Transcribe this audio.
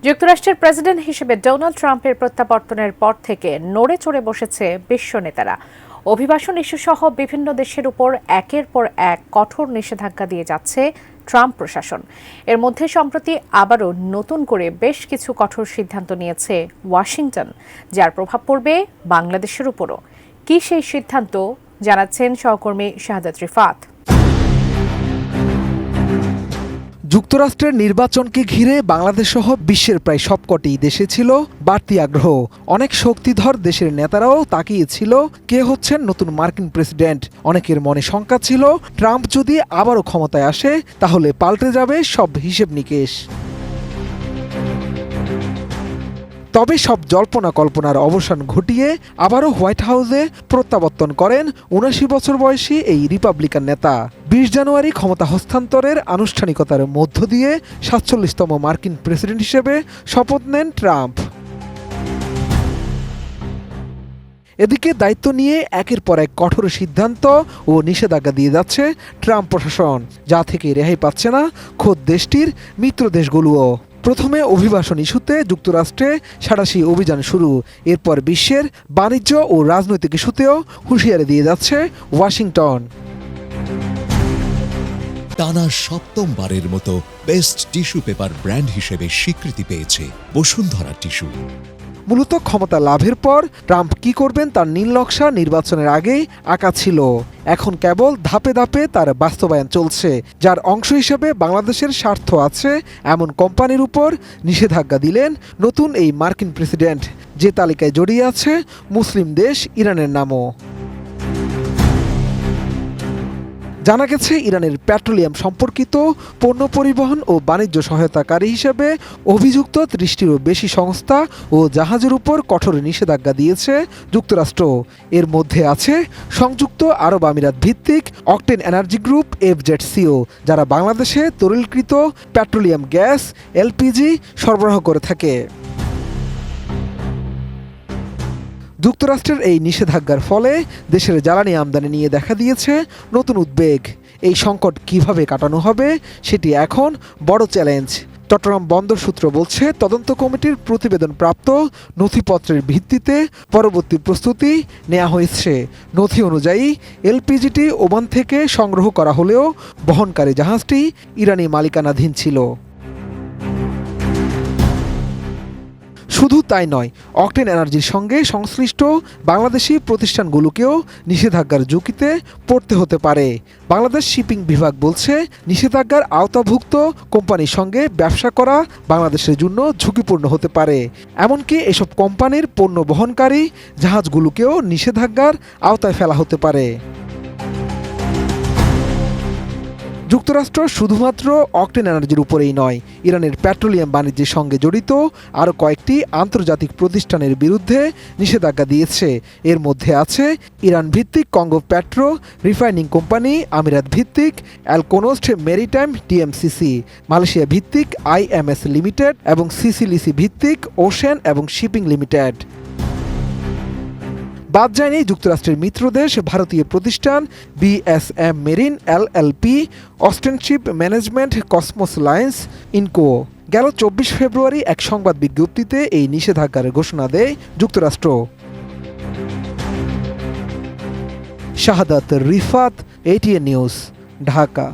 যুক্তরাষ্ট্রের প্রেসিডেন্ট হিসেবে ডোনাল্ড ট্রাম্পের প্রত্যাবর্তনের পর থেকে নড়ে চড়ে বসেছে বিশ্ব নেতারা। অভিবাসন ইস্যুসহ বিভিন্ন দেশের উপর একের পর এক কঠোর নিষেধাজ্ঞা দিয়ে যাচ্ছে ট্রাম্প প্রশাসন। এর মধ্যে সম্প্রতি আবারও নতুন করে বেশ কিছু কঠোর সিদ্ধান্ত নিয়েছে ওয়াশিংটন, যার প্রভাব পড়বে বাংলাদেশের উপরও। কি সেই সিদ্ধান্ত, জানাচ্ছেন সহকর্মী শাহাদাত রিফাত। যুক্তরাষ্ট্রের নির্বাচনকে ঘিরে বাংলাদেশসহ বিশ্বের প্রায় সবকটি দেশে ছিল বাড়তি আগ্রহ। অনেক শক্তিধর দেশের নেতারাও তাকিয়েছিল কে হচ্ছেন নতুন মার্কিন প্রেসিডেন্ট। অনেকের মনে শঙ্কা ছিল, ট্রাম্প যদি আবারও ক্ষমতায় আসে তাহলে পাল্টে যাবে সব হিসেব নিকেশ। তবে সব জল্পনা কল্পনার অবসান ঘটিয়ে আবারও হোয়াইট হাউসে প্রত্যাবর্তন করেন ৭৯ বছর বয়সী এই রিপাবলিকান নেতা। ২০ জানুয়ারি ক্ষমতা হস্তান্তরের আনুষ্ঠানিকতার মধ্য দিয়ে ৪৭তম মার্কিন প্রেসিডেন্ট হিসেবে শপথ নেন ট্রাম্প। এদিকে দায়িত্ব নিয়ে একের পর এক কঠোর সিদ্ধান্ত ও নিষেধাজ্ঞা দিয়ে যাচ্ছে ট্রাম্প প্রশাসন, যা থেকে রেহাই পাচ্ছে না খোদ দেশটির মিত্র দেশগুলোও। প্রথমে অভিবাসন ইস্যুতে যুক্তরাষ্ট্রে সাঁড়াশি অভিযান শুরু, এরপর বিশ্বের বাণিজ্য ও রাজনৈতিক ইস্যুতেও হুঁশিয়ারি দিয়ে যাচ্ছে ওয়াশিংটন। টানা সপ্তমবারের মতো বেস্ট টিস্যু পেপার ব্র্যান্ড হিসেবে স্বীকৃতি পেয়েছে বসুন্ধরা টিস্যু। মূলত ক্ষমতা লাভের পর ট্রাম্প কি করবেন তার নীল নকশা নির্বাচনের আগেই আঁকা ছিল। এখন কেবল ধাপে ধাপে তার বাস্তবায়ন চলছে, যার অংশ হিসেবে বাংলাদেশের স্বার্থ আছে এমন কোম্পানির উপর নিষেধাজ্ঞা দিলেন নতুন এই মার্কিন প্রেসিডেন্ট, যে তালিকায় জড়িয়ে আছে মুসলিম দেশ ইরানের নামও। জানা গেছে, ইরানের পেট্রোলিয়াম সম্পর্কিত পণ্য পরিবহন ও বাণিজ্য সহায়তাকারী হিসেবে অভিযুক্ত ৩০টিরও বেশি সংস্থা ও জাহাজের উপর কঠোর নিষেধাজ্ঞা দিয়েছে যুক্তরাষ্ট্র। এর মধ্যে আছে সংযুক্ত আরব আমিরাত ভিত্তিক অকটেন এনার্জি গ্রুপ FZCO, যারা বাংলাদেশে তরলীকৃত পেট্রোলিয়াম গ্যাস LPG সরবরাহ করে থাকে। যুক্তরাষ্ট্রের এই নিষেধাজ্ঞার ফলে দেশের জ্বালানি আমদানি নিয়ে দেখা দিয়েছে নতুন উদ্বেগ। এই সংকট কিভাবে কাটানো হবে সেটি এখন বড় চ্যালেঞ্জ। চট্টগ্রাম বন্দর সূত্র বলছে, তদন্ত কমিটির প্রতিবেদন প্রাপ্ত নথিপত্রের ভিত্তিতে পরবর্তী প্রস্তুতি নেওয়া হয়েছে। নথি অনুযায়ী LPGটি ওমান থেকে সংগ্রহ করা হলেও বহনকারী জাহাজটি ইরানি মালিকানাধীন ছিল। শুধু তাই নয়, অকটেন এনার্জির সঙ্গে সংশ্লিষ্ট বাংলাদেশি প্রতিষ্ঠানগুলোকেও নিষেধাজ্ঞার ঝুঁকিতে পড়তে হতে পারে। বাংলাদেশ শিপিং বিভাগ বলছে, নিষেধাজ্ঞার আওতাভুক্ত কোম্পানির সঙ্গে ব্যবসা করা বাংলাদেশের জন্য ঝুঁকিপূর্ণ হতে পারে। এমনকি এসব কোম্পানির পণ্য বহনকারী জাহাজগুলোকেও নিষেধাজ্ঞার আওতায় ফেলা হতে পারে। যুক্তরাষ্ট্র শুধুমাত্র অকটেন এনার্জির উপরেই নয়, ইরানের পেট্রোলিয়াম বাণিজ্যের সঙ্গে জড়িত আরও কয়েকটি আন্তর্জাতিক প্রতিষ্ঠানের বিরুদ্ধে নিষেধাজ্ঞা দিয়েছে। এর মধ্যে আছে ইরান ভিত্তিক কঙ্গো পেট্রো রিফাইনিং কোম্পানি, আমিরাত ভিত্তিক অ্যালকোনস্ট মেরিটাইম TMCC, মালয়েশিয়া ভিত্তিক IMS লিমিটেড এবং সিসিলিসি ভিত্তিক ওশেন এবং শিপিং লিমিটেড। বাদ যায়নি যুক্তরাষ্ট্রের মিত্রদেশ ভারতীয় প্রতিষ্ঠান BSM marine LLP, Austen ship management, Cosmos lines Inco. গেল 24 ফেব্রুয়ারি এক সংবাদ বিজ্ঞপ্তিতে এই নিষেধাজ্ঞার ঘোষণা দেয় যুক্তরাষ্ট্র। শাহাদাত রিফাত, ATN নিউজ, ঢাকা।